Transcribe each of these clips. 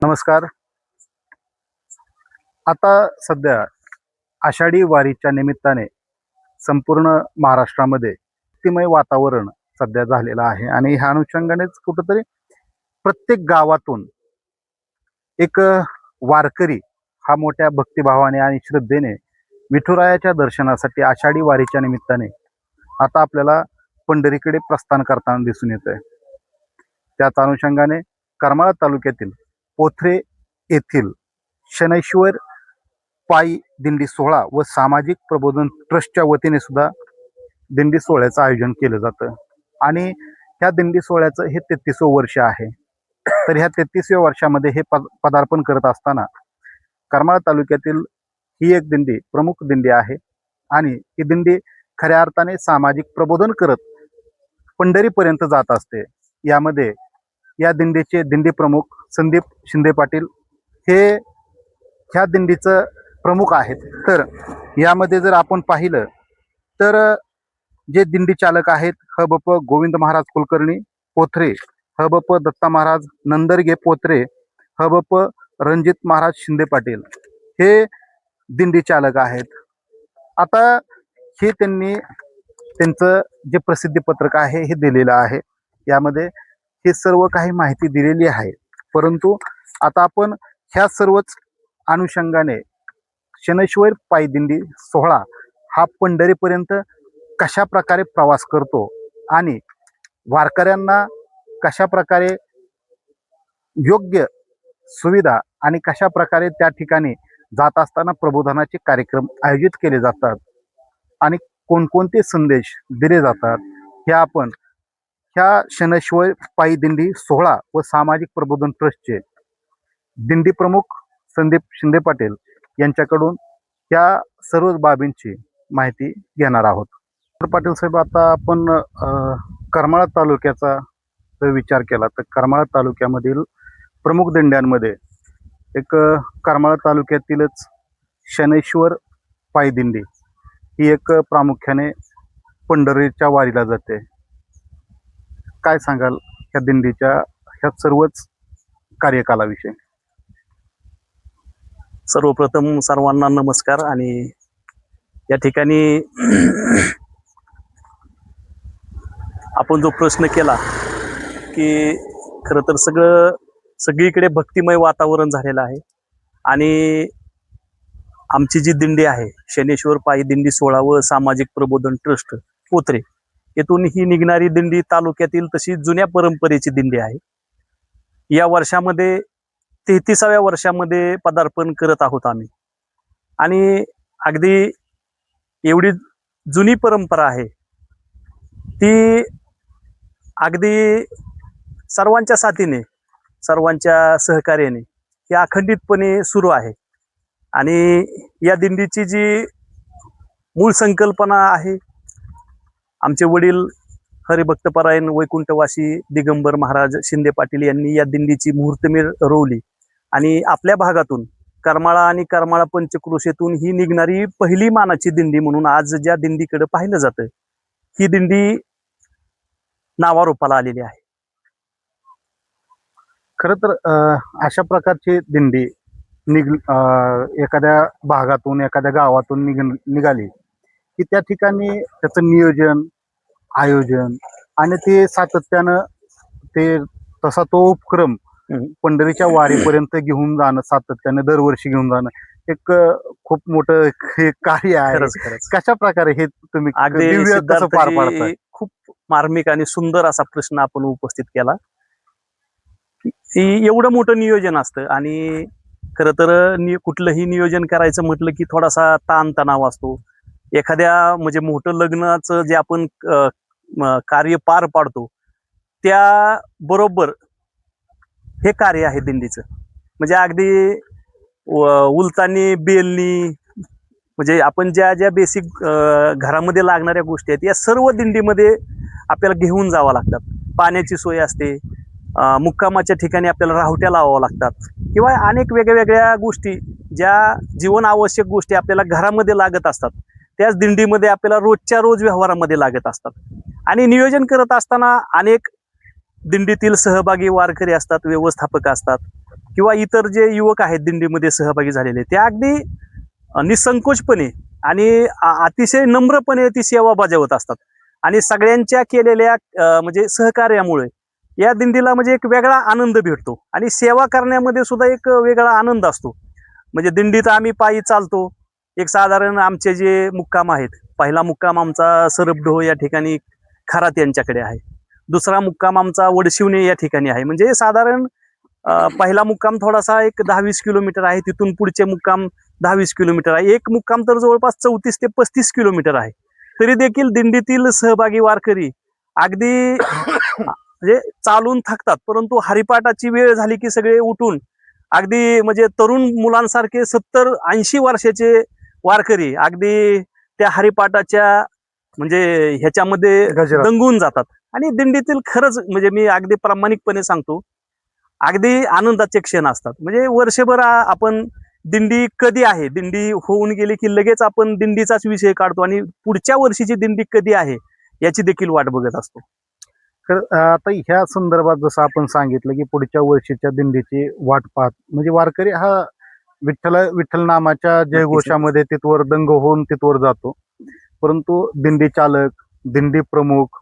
नमस्कार. आता सध्या आषाढी वारीच्या निमित्ताने संपूर्ण महाराष्ट्रामध्ये भक्तिमय वातावरण सध्या झालेलं आहे आणि ह्या अनुषंगानेच कुठंतरी प्रत्येक गावातून एक वारकरी हा मोठ्या भक्तिभावाने आणि श्रद्धेने विठुरायाच्या दर्शनासाठी आषाढी वारीच्या निमित्ताने आता आपल्याला पंढरीकडे प्रस्थान करताना दिसून येतंय. त्याच अनुषंगाने करमाळा तालुक्यातील पोथरे येथील शनैश्वर पायी दिंडी सोहळा व सामाजिक प्रबोधन ट्रस्टच्या वतीने सुद्धा दिंडी सोहळ्याचं आयोजन केलं जातं आणि ह्या दिंडी सोहळ्याचं हे 33वं वर्ष आहे. तर ह्या 33व्या वर्षामध्ये हे पदार्पण करत असताना करमाळा तालुक्यातील ही एक दिंडी प्रमुख दिंडी आहे आणि ही दिंडी खऱ्या अर्थाने सामाजिक प्रबोधन करत पंढरीपर्यंत जात असते. यामध्ये या दिंडीचे दिंडी प्रमुख संदीप शिंदे पाटील हे ह्या दिंडीचं प्रमुख आहेत. तर यामध्ये जर आपण पाहिलं तर जे दिंडी चालक आहेत हबप गोविंद महाराज कुलकर्णी पोथरे, हबप दत्ता महाराज नंदरगे पोथरे, हबप रणजित महाराज शिंदे पाटील हे दिंडी चालक आहेत. आता हे त्यांनी त्यांचं जे प्रसिद्धी पत्रक आहे हे दिलेलं आहे. यामध्ये हे सर्व काही माहिती दिलेली आहे. परंतु आता आपण ह्या सर्वच अनुषंगाने शनैश्वर पायी दिंडी सोहळा हा पंढरीपर्यंत कशा प्रकारे प्रवास करतो आणि वारकऱ्यांना कशा प्रकारे योग्य सुविधा आणि कशा प्रकारे त्या ठिकाणी जात असताना प्रबोधनाचे कार्यक्रम आयोजित केले जातात आणि कोणकोणते संदेश दिले जातात हे आपण ह्या शनैश्वर पायी दिंडी सोहळा व सामाजिक प्रबोधन ट्रस्टचे दिंडी प्रमुख संदीप शिंदे पाटील यांच्याकडून या सर्व बाबींची माहिती घेणार आहोत. तर पाटील साहेब, आता आपण करमाळा तालुक्याचा जर विचार केला तर करमाळा तालुक्यामधील प्रमुख दिंड्यांमध्ये एक करमाळा तालुक्यातीलच शनैश्वर पायी दिंडी ही एक प्रामुख्याने पंढरीच्या वारीला जाते. काय सांगाल ह्या दिंडीच्या ह्या सर्वच कार्यकालाविषयी? सर्वप्रथम सर्वांना नमस्कार. आणि या ठिकाणी आपण जो प्रश्न केला की खरं तर सगळीकडे भक्तिमय वातावरण झालेलं आहे आणि आमची जी दिंडी आहे शनैश्वर पायी दिंडी सोहळा व सामाजिक प्रबोधन ट्रस्ट पोथरे येथून ही निघणारी दिंडी तालुक्यातील तशी जुन्या परंपरेची दिंडी आहे. या वर्षामध्ये 33व्या वर्षामध्ये पदार्पण करत आहोत आम्ही आणि अगदी एवढी जुनी परंपरा आहे ती अगदी सर्वांच्या साथीने सर्वांच्या सहकार्याने ही अखंडितपणे सुरू आहे. आणि या दिंडीची जी मूळ संकल्पना आहे आमचे वडील हरिभक्तपरायण वैकुंठवासी दिगंबर महाराज शिंदे पाटील यांनी या दिंडीची मुहूर्तमेढ रोवली आणि आपल्या भागातून करमाळा आणि करमाळा पंचक्रोशीतून ही निघणारी पहिली मानाची दिंडी म्हणून आज ज्या दिंडीकडे पाहिलं जातं ही दिंडी नावारूपाला आलेली आहे. खरं तर अशा प्रकारची दिंडी एखाद्या भागातून एखाद्या गावातून निघाली की त्या ठिकाणी त्याचं नियोजन आयोजन आणि ते सातत्यानं ते तसा तो उपक्रम पंढरीच्या वारीपर्यंत घेऊन जाणं, सातत्याने दरवर्षी घेऊन जाणं एक खूप मोठं कार्य आहे. कशा प्रकारे हे तुम्ही कसं पार पाडताय? खूप मार्मिक आणि सुंदर असा प्रश्न आपण उपस्थित केला. एवढं मोठं नियोजन असतं आणि खरं तर कुठलंही नियोजन करायचं म्हटलं की थोडासा ताणतणाव असतो. एखाद्या म्हणजे मोठं लग्नाचं जे आपण कार्य पार पाडतो त्या बरोबर हे कार्य आहे दिंडीचं. म्हणजे अगदी उलतानी बेलनी म्हणजे आपण ज्या ज्या बेसिक घरामध्ये लागणाऱ्या गोष्टी आहेत या सर्व दिंडीमध्ये आपल्याला घेऊन जावं लागतात. पाण्याची सोय असते, मुक्कामाच्या ठिकाणी आपल्याला राहुट्या लावाव्या लागतात किंवा अनेक वेगवेगळ्या गोष्टी ज्या जीवन आवश्यक गोष्टी आपल्याला घरामध्ये लागत असतात त्याच दिंडीमध्ये आपल्याला रोजच्या रोज व्यवहारामध्ये लागत असतात. आणि नियोजन करत असताना अनेक दिंडीतील सहभागी वारकरी असतात, व्यवस्थापक असतात किंवा इतर जे युवक आहेत दिंडीमध्ये सहभागी झालेले, ते अगदी निसंकोचपणे आणि अतिशय नम्रपणे ती सेवा बजावत असतात. आणि सगळ्यांच्या केलेल्या म्हणजे सहकार्यामुळे या दिंडीला म्हणजे एक वेगळा आनंद भेटतो आणि सेवा करण्यामध्ये सुद्धा एक वेगळा आनंद असतो. म्हणजे दिंडीत आम्ही पायी चालतो. एक साधारण आमचे जे मुक्काम आहेत, पहिला मुक्काम आमचा सरपढोह या ठिकाणी खरात यांच्याकडे आहे. दुसरा मुक्काम आमचा वडशिवणे या ठिकाणी आहे. म्हणजे साधारण पहिला मुक्काम थोडासा एक 10-20 किलोमीटर आहे. तिथून पुढचे मुक्काम 10-20 किलोमीटर आहे. एक मुक्काम तर जवळपास 34 ते 35 किलोमीटर आहे. तरी देखील दिंडीतील सहभागी वारकरी अगदी म्हणजे चालून थकतात, परंतु हरिपाठाची वेळ झाली की सगळे उठून अगदी म्हणजे तरुण मुलांसारखे 70-80 वर्षाचे वारकरी अगदी त्या हरिपाठाच्या म्हणजे ह्याच्यामध्ये गजरात. दंगून जातात. आणि दिंडीतील खरंच म्हणजे मी अगदी प्रामाणिकपणे सांगतो, अगदी आनंदाचे क्षण असतात. म्हणजे वर्षभर आपण दिंडी कधी आहे, दिंडी होऊन गेली की लगेच आपण दिंडीचाच विषय काढतो आणि पुढच्या वर्षीची दिंडी कधी आहे याची देखील वाट बघत असतो. तर आता ह्या संदर्भात जसं आपण सांगितलं की पुढच्या वर्षीच्या दिंडीची वाट पाहत म्हणजे वारकरी हा विठ्ठल नामाच्या जयघोषामध्ये तिथवर दंग होऊन तिथवर जातो. परंतु दिंडी चालक, दिंडी प्रमुख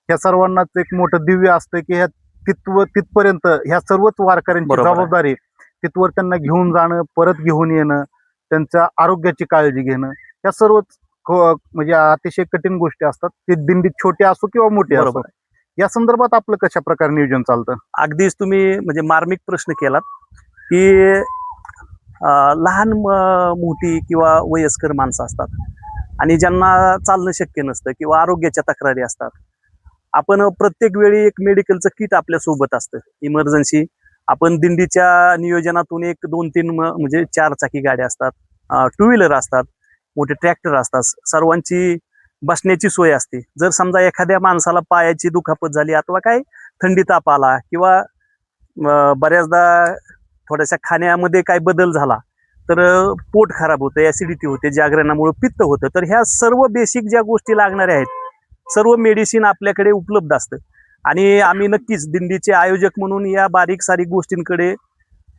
ह्या सर्वांनाच एक मोठं दिव्य असतं की ह्या तिथपर्यंत ह्या सर्वच वारकऱ्यांची बरोबर आहे. जबाबदारी तिथवर त्यांना घेऊन जाणं, परत घेऊन येणं, त्यांच्या आरोग्याची काळजी घेणं, या सर्वच म्हणजे अतिशय कठीण गोष्टी असतात. ते दिंडी छोटी असो किंवा मोठी असो. बरोबर आहे. या संदर्भात आपलं कशा प्रकारे नियोजन चालतं? अगदीच तुम्ही म्हणजे मार्मिक प्रश्न केलात की लहान मोठी किंवा वयस्कर माणसं असतात आणि ज्यांना चालणं शक्य नसतं किंवा आरोग्याच्या तक्रारी असतात. आपण प्रत्येक वेळी एक मेडिकलचं किट आपल्या सोबत असतं इमर्जन्सी. आपण दिंडीच्या नियोजनातून एक 2-3 म्हणजे 4 चाकी गाड्या असतात, 2 व्हीलर असतात, मोठे ट्रॅक्टर असतात. सर्वांची बसण्याची सोय असते. जर समजा एखाद्या माणसाला पायाची दुखापत झाली अथवा काय थंडी ताप आला किंवा बऱ्याचदा थोड्याशा खाण्यामध्ये काय बदल झाला तर पोट खराब होतं, ऍसिडिटी होते, जागरणामुळे पित्त होतं. तर ह्या सर्व बेसिक ज्या गोष्टी लागणाऱ्या आहेत, सर्व मेडिसिन आपल्याकडे उपलब्ध असतं. आणि आम्ही नक्कीच दिंडीचे आयोजक म्हणून या बारीक सारीक गोष्टींकडे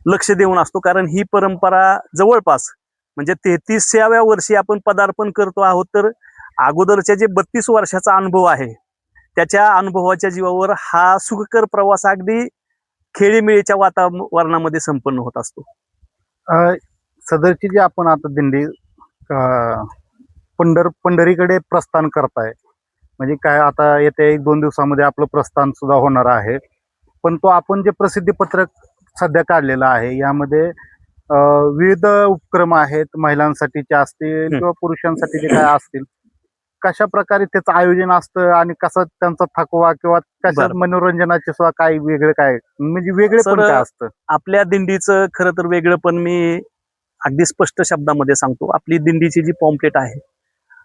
लक्ष देऊन असतो. कारण ही परंपरा जवळपास म्हणजे 33व्या वर्षी आपण पदार्पण करतो आहोत. तर अगोदरच्या जे 32 वर्षाचा अनुभव आहे त्याच्या अनुभवाच्या जीवावर हा सुखकर प्रवास अगदी खेळीमेळीच्या वातावरणामध्ये संपन्न होत असतो. सदरची जी आपण आता दिंडी पंढरीकडे प्रस्थान करताय, म्हणजे काय आता येत्या 1-2 दिवसामध्ये आपलं प्रस्थान सुद्धा होणार आहे. पण तो आपण जे प्रसिद्धी पत्रक सध्या काढलेलं आहे यामध्ये विविध उपक्रम आहेत, महिलांसाठीचे असतील किंवा पुरुषांसाठी जे काय असतील, कशा प्रकारे त्याचं आयोजन असतं आणि कसा त्यांचा थकवा किंवा कशा मनोरंजनाचे सुद्धा काय वेगळं काय म्हणजे वेगळे पण काय असतं? आपल्या दिंडीचं खरं तर वेगळं पण मी अगदी स्पष्ट शब्दामध्ये सांगतो. आपली दिंडीची जी पॉम्पलेट आहे,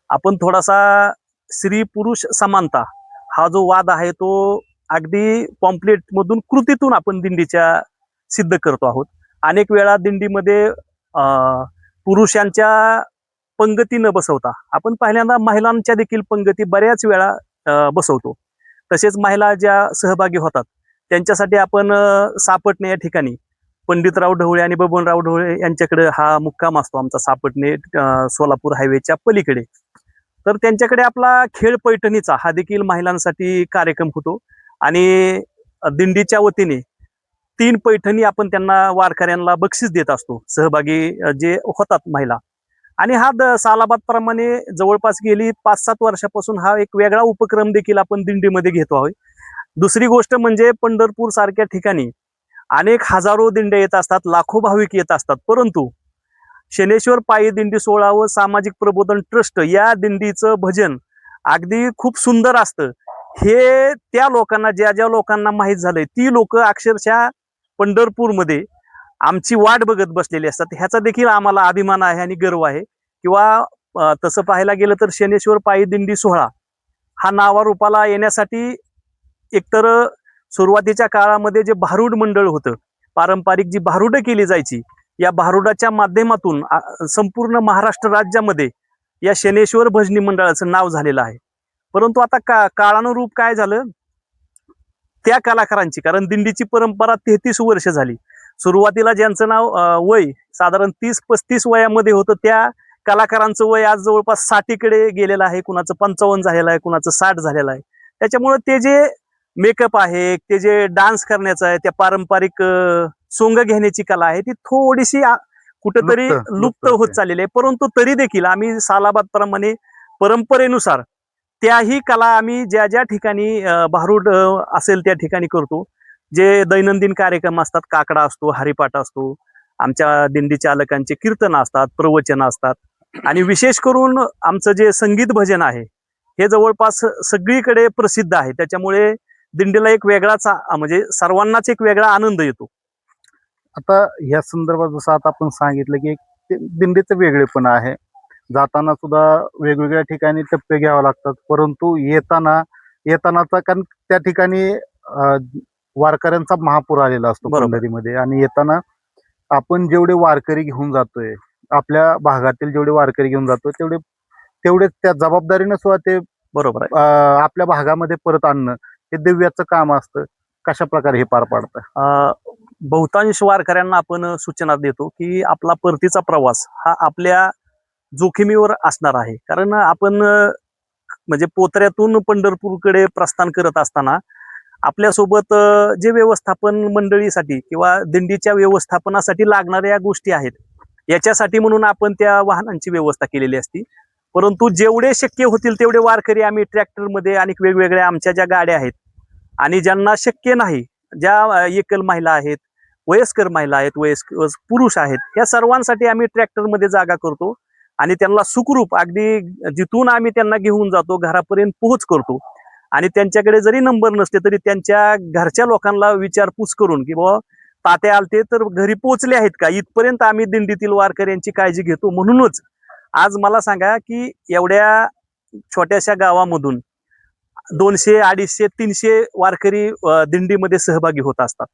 आपण थोडासा स्त्री पुरुष समानता हा जो वाद आहे तो अगदी पॉम्पलेट मधून कृतीतून आपण दिंडीच्या सिद्ध करतो आहोत. अनेक वेळा दिंडीमध्ये पुरुषांच्या पंगती न बसवता आपण पहिल्यांदा महिलांच्या देखील पंगती बऱ्याच वेळा बसवतो. तसेच महिला ज्या सहभागी होतात त्यांच्यासाठी आपण सापटणे या ठिकाणी पंडितराव ढवळे आणि बबनराव ढवळे यांच्याकडे हा मुक्काम असतो आमचा, सापटणे सोलापूर हायवेच्या पलीकडे. तर त्यांच्याकडे आपला खेळ पैठणीचा हा देखील महिलांसाठी कार्यक्रम होतो आणि दिंडीच्या वतीने 3 पैठणी आपण त्यांना वारकऱ्यांना बक्षीस देत असतो, सहभागी जे होतात महिला. आणि हा सालाबाद प्रमाणे जवळपास गेली 5-7 वर्षापासून हा एक वेगळा उपक्रम देखील आपण दिंडीमध्ये घेतो आहोत. दुसरी गोष्ट म्हणजे पंढरपूर सारख्या ठिकाणी अनेक हजारो दिंड्या येत असतात, लाखो भाविक येत असतात, परंतु शनेश्वर पायी दिंडी सोहळा व सामाजिक प्रबोधन ट्रस्ट या दिंडीचं भजन अगदी खूप सुंदर असतं. हे त्या लोकांना, ज्या लोकांना माहीत झालंय ती लोक अक्षरशः पंढरपूरमध्ये आमची वाट बघत बसलेली असतात. ह्याचा देखील आम्हाला अभिमान आहे आणि गर्व आहे. किंवा तसं पाहायला गेलं तर शनेश्वर पायी दिंडी सोहळा हा नावारूपाला येण्यासाठी एकतर सुरुवातीच्या काळामध्ये जे भारुड मंडळ होतं, पारंपरिक जी भारुडं केली जायची, या भारुडाच्या माध्यमातून संपूर्ण महाराष्ट्र राज्यामध्ये या शनेश्वर भजनी मंडळाचं नाव झालेलं आहे. परंतु आता काळानुरूप काय झालं, त्या कलाकारांची, कारण दिंडीची परंपरा 33 वर्ष झाली, सुरुवातीला ज्यांचं नाव वय साधारण 30-35 वयामध्ये होतं, त्या कलाकारांचं वय आज जवळपास 60कडे गेलेलं आहे, कुणाचं 55 झालेलं आहे, कुणाचं 60 झालेलं आहे. त्याच्यामुळे ते जे मेकअप आहे, ते जे डान्स करण्याचं आहे, त्या पारंपरिक सोंग घेण्याची कला आहे, ती थोडीशी कुठेतरी लुप्त होत चाललेली आहे. परंतु तरी देखील आम्ही सालाबाद प्रमाणे परंपरेनुसार त्याही कला आम्ही ज्या ज्या ठिकाणी भारूड असेल त्या ठिकाणी करतो. जे दैनंदिन कार्यक्रम असतात, काकडा असतो, हरिपाठ असतो, आमच्या दिंडी चालकांचे कीर्तन असतात, प्रवचन असतात, आणि विशेष करून आमचं जे संगीत भजन आहे हे जवळपास सगळीकडे प्रसिद्ध आहे. त्याच्यामुळे दिंडीला एक वेगळाच म्हणजे सर्वांनाच एक वेगळा आनंद येतो. आता या संदर्भात जसं आता आपण सांगितलं की दिंडीचं वेगळेपण आहे, जाताना सुद्धा वेगवेगळ्या ठिकाणी टप्पे घ्यावे लागतात, परंतु येतानाचा कारण त्या ठिकाणी वारकऱ्यांचा महापूर आलेला असतो पंढरीमध्ये, आणि येताना आपण जेवढे वारकरी घेऊन जातोय, आपल्या भागातील जेवढे वारकरी घेऊन जातोय तेवढे त्या जबाबदारीनं सुद्धा ते बरोबर आहे. आपल्या भागामध्ये परत आणणं हे दिव्याचं काम असतं. कशा प्रकारे हे पार पाडतं? बहुतांश वारकऱ्यांना आपण सूचना देतो की आपला परतीचा प्रवास हा आपल्या जोखमीवर असणार आहे. कारण आपण म्हणजे पोतऱ्यातून पंढरपूरकडे प्रस्थान करत असताना आपल्यासोबत जे व्यवस्थापन मंडळीसाठी किंवा दिंडीच्या व्यवस्थापनासाठी लागणाऱ्या गोष्टी आहेत, याच्यासाठी म्हणून आपण त्या वाहनांची व्यवस्था केलेली असती. परंतु जेवढे शक्य होतील तेवढे वारकरी आम्ही ट्रॅक्टरमध्ये आणि वेगवेगळ्या आमच्या ज्या गाड्या आहेत, आणि ज्यांना शक्य नाही, ज्या एकल महिला आहेत, वयस्कर महिला आहेत, वयस्कर पुरुष आहेत, या सर्वांसाठी आम्ही ट्रॅक्टरमध्ये जागा करतो आणि त्यांना सुखरूप अगदी जिथून आम्ही त्यांना घेऊन जातो घरापर्यंत पोहोच करतो. आणि त्यांच्याकडे जरी नंबर नसले तरी त्यांच्या घरच्या लोकांना विचारपूस करून की बाबा तात्या आलते तर घरी पोहोचले आहेत का, इथपर्यंत आम्ही दिंडीतील वारकऱ्यांची काळजी घेतो. म्हणूनच आज मला सांगा की एवढ्या छोट्याशा गावामधून 200, 250, 300 वारकरी दिंडीमध्ये सहभागी होत असतात.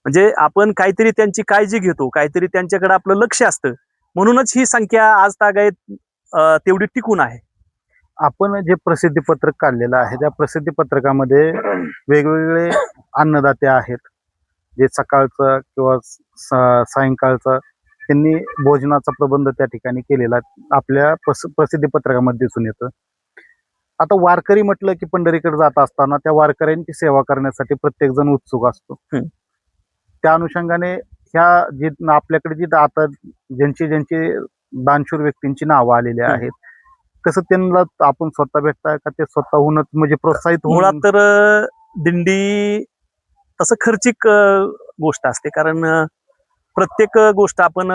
म्हणजे आपण काहीतरी त्यांची काळजी घेतो, काहीतरी त्यांच्याकडे आपलं लक्ष असतं, म्हणूनच ही संख्या आज तागायत तेवढी टिकून आहे. आपण जे प्रसिद्धी पत्रक काढलेलं आहे, त्या प्रसिद्धी पत्रकामध्ये वेगवेगळे अन्नदाते आहेत, जे सकाळचं किंवा सायंकाळचं त्यांनी भोजनाचा प्रबंध त्या ठिकाणी केलेला आपल्या प्रसिद्धी पत्रकामध्ये दिसून येतं. आता वारकरी म्हटलं की पंढरीकडे जात असताना त्या वारकऱ्यांची सेवा करण्यासाठी प्रत्येक जण उत्सुक असतो. त्या अनुषंगाने ह्या जी आपल्याकडे जी आता ज्यांची दानशूर व्यक्तींची नावं आलेली आहेत, कसं त्यांना आपण स्वतः भेटता का ते स्वतःहूनच म्हणजे प्रोत्साहित मुळात तर दिंडी तसं खर्चिक गोष्ट असते. कारण प्रत्येक गोष्ट आपण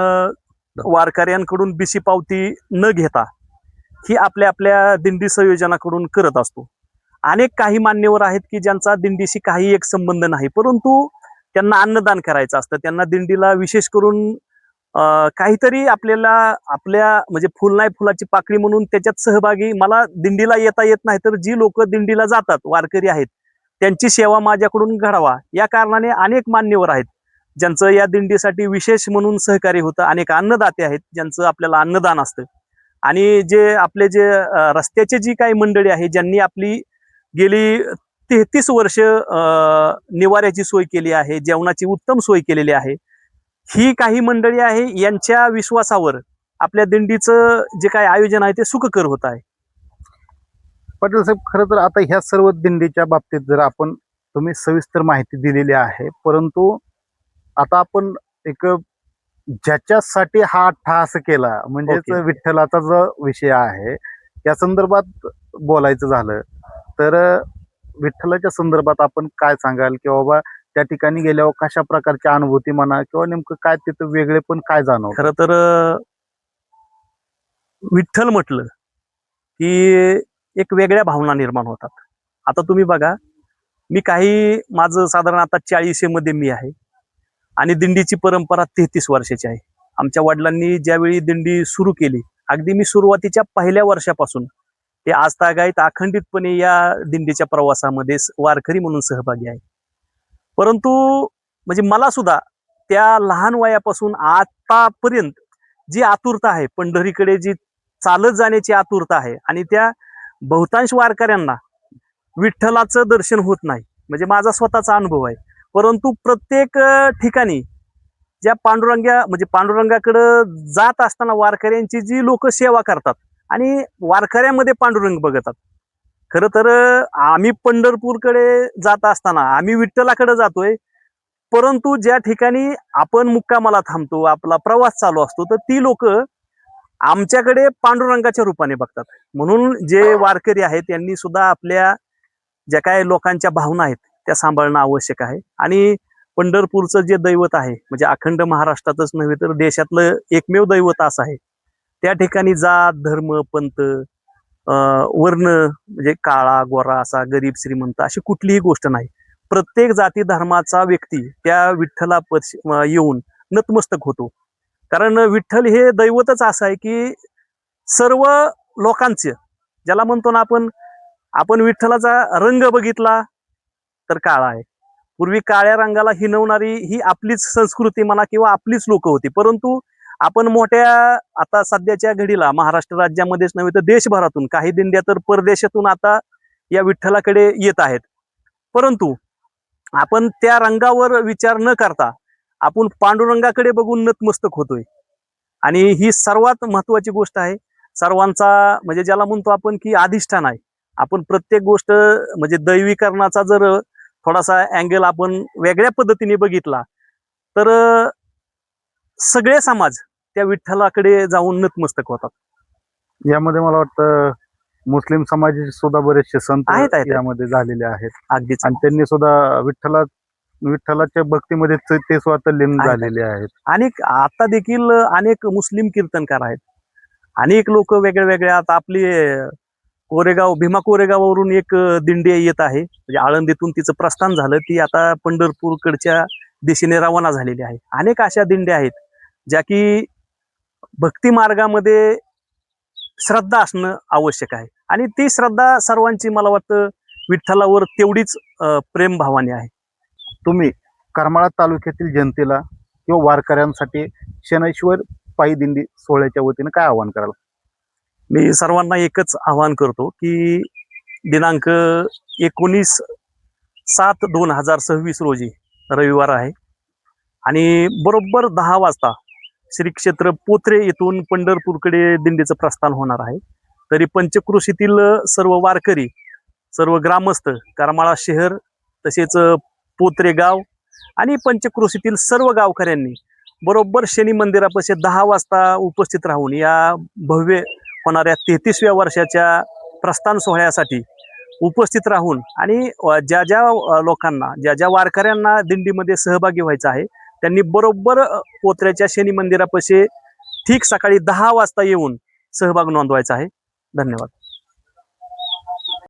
वारकऱ्यांकडून बिशी पावती न घेता ही आपल्या आपल्या दिंडी संयोजनाकडून करत असतो. अनेक काही मान्यवर आहेत की ज्यांचा दिंडीशी काही एक संबंध नाही, परंतु त्यांना अन्नदान करायचं असतं. त्यांना दिंडीला विशेष करून काहीतरी आपल्याला आपल्या म्हणजे फुल नाही फुलाची पाकळी म्हणून त्याच्यात सहभागी, मला दिंडीला येता येत नाही तर जी लोक दिंडीला जातात वारकरी आहेत त्यांची सेवा माझ्याकडून घडावा या कारणाने अनेक मान्यवर आहेत ज्यांचं या दिंडीसाठी विशेष म्हणून सहकार्य होतं. अनेक अन्नदाते आहेत ज्यांचं आपल्याला अन्नदान असतं. आणि जे आपले जे रस्त्याचे जी काही मंडळी आहे ज्यांनी आपली गेली 33 वर्ष निवाऱ्याची सोय केली आहे, जेवणाची उत्तम सोय केलेली आहे, ही काही मंडळी आहे, यांच्या विश्वासावर आपल्या दिंडीचं जे काही आयोजन आहे ते सुखकर होत आहे. पाटील साहेब, खरं तर आता ह्या सर्व दिंडीच्या बाबतीत जर आपण तुम्ही सविस्तर माहिती दिलेली आहे, परंतु आता आपण एक ज्याच्यासाठी हा अट्टहास केला म्हणजेच विठ्ठलाचा जो विषय आहे या संदर्भात बोलायचं झालं तर विठ्ठलाच्या संदर्भात आपण काय सांगाल, की बाबा त्या ठिकाणी गेल्यावर कशा प्रकारची अनुभूती म्हणा किंवा नेमकं काय तिथं वेगळे पण काय जाणवतं? खरं तर विठ्ठल म्हटलं की एक वेगळ्या भावना निर्माण होतात. आता तुम्ही बघा, मी काही माझं साधारण आता 40 मध्ये मी आहे आणि दिंडीची परंपरा 33 वर्षाची आहे. आमच्या वडिलांनी ज्यावेळी दिंडी सुरू केली, अगदी मी सुरुवातीच्या पहिल्या वर्षापासून ते आज तागायत अखंडितपणे या दिंडीच्या प्रवासामध्ये वारकरी म्हणून सहभागी आहे. परंतु म्हणजे मला सुद्धा त्या लहान वयापासून आतापर्यंत जी आतुरता आहे, पंढरीकडे जी चालत जाण्याची आतुरता आहे, आणि त्या बहुतांश वारकऱ्यांना विठ्ठलाचं दर्शन होत नाही, म्हणजे माझा स्वतःचा अनुभव आहे. परंतु प्रत्येक ठिकाणी ज्या म्हणजे पांडुरंगाकडे जात असताना वारकऱ्यांची जी लोक सेवा करतात आणि वारकऱ्यामध्ये पांडुरंग बघतात. खरं तर आम्ही पंढरपूरकडे जात असताना आम्ही विठ्ठलाकडे जातोय, परंतु ज्या ठिकाणी आपण मुक्कामाला थांबतो, आपला प्रवास चालू असतो, तर ती लोक आमच्याकडे पांडुरंगाच्या रूपाने बघतात. म्हणून जे वारकरी आहेत त्यांनी सुद्धा आपल्या ज्या काही लोकांच्या भावना आहेत त्या सांभाळणं आवश्यक आहे. आणि पंढरपूरचं जे दैवत आहे, म्हणजे अखंड महाराष्ट्रातच नव्हे तर देशातलं एकमेव दैवत असं आहे. त्या ठिकाणी जात, धर्म, पंथ, वर्ण, म्हणजे काळा गोरा असा, गरीब श्रीमंत अशी कुठलीही गोष्ट नाही. प्रत्येक जाती धर्माचा व्यक्ती त्या विठ्ठला येऊन नतमस्तक होतो. कारण विठ्ठल हे दैवतच असं आहे की सर्व लोकांचे, ज्याला म्हणतो ना आपण आपण विठ्ठलाचा रंग बघितला तर काळा आहे. पूर्वी काळ्या रंगाला हिनवणारी ही आपलीच संस्कृती म्हणा किंवा आपलीच लोक होती. परंतु आपण मोठ्या आता सध्याच्या घडीला महाराष्ट्र राज्यामध्येच नव्हे तर देशभरातून काही दिंड्या तर परदेशातून आता या विठ्ठलाकडे येत आहेत. परंतु आपण त्या रंगावर विचार न करता आपण पांडुरंगाकडे बघून नतमस्तक होतोय. आणि ही सर्वात महत्वाची गोष्ट आहे. सर्वांचा म्हणजे ज्याला म्हणतो आपण की अधिष्ठान आहे. आपण प्रत्येक गोष्ट म्हणजे दैवीकरणाचा जर थोडासा अँगल आपण वेगळ्या पद्धतीने बघितला तर सगळे समाज त्या विठ्ठलाकडे जाऊन नतमस्तक होतात. यामध्ये मला वाटतं मुस्लिम समाजाचे सुद्धा बरेचसे संत आहेत. यामध्ये झालेले आहेत अगदीच. आणि त्यांनी सुद्धा विठ्ठलाच्या भक्तीमध्ये ते स्वतः लीन झालेले आहेत. आणि आता देखील अनेक मुस्लिम कीर्तनकार आहेत. अनेक लोक वेगळ्या वेगळ्या, आता आपली भीमा कोरेगाववरून एक दिंडी येत आहे, म्हणजे आळंदीतून तिचं प्रस्थान झालं, ती आता पंढरपूरकडच्या दिशेने रवाना झालेली आहे. अनेक अशा दिंड्या आहेत ज्या की भक्ती मार्गामध्ये श्रद्धा असणं आवश्यक आहे. आणि ती श्रद्धा सर्वांची मला वाटतं विठ्ठलावर तेवढीच प्रेम भावाने आहे. तुम्ही करमाळा तालुक्यातील जनतेला किंवा वारकऱ्यांसाठी शनैश्वर पायी दिंडी सोहळ्याच्या वतीने काय आवाहन कराल? मी सर्वांना एकच आवाहन करतो की दिनांक 19/7/2026 रोजी रविवार आहे आणि बरोबर 10 वाजता श्री क्षेत्र पोत्रे येथून पंढरपूरकडे दिंडीचं प्रस्थान होणार आहे. तरी पंचक्रोशीतील सर्व वारकरी, सर्व ग्रामस्थ, करमाळा शहर तसेच पोत्रे गाव आणि पंचक्रोशीतील सर्व गावकऱ्यांनी बरोबर शनी मंदिरापाशी 10 वाजता उपस्थित राहून या भव्य होणाऱ्या 33व्या वर्षाच्या प्रस्थान सोहळ्यासाठी उपस्थित राहून आणि ज्या ज्या लोकांना, ज्या ज्या वारकऱ्यांना दिंडीमध्ये सहभागी व्हायचं आहे त्यांनी बरोबर पोत्र्याच्या शनी मंदिरापाशी ठीक सकाळी 10 वाजता येऊन सहभाग नोंदवायचा आहे. धन्यवाद.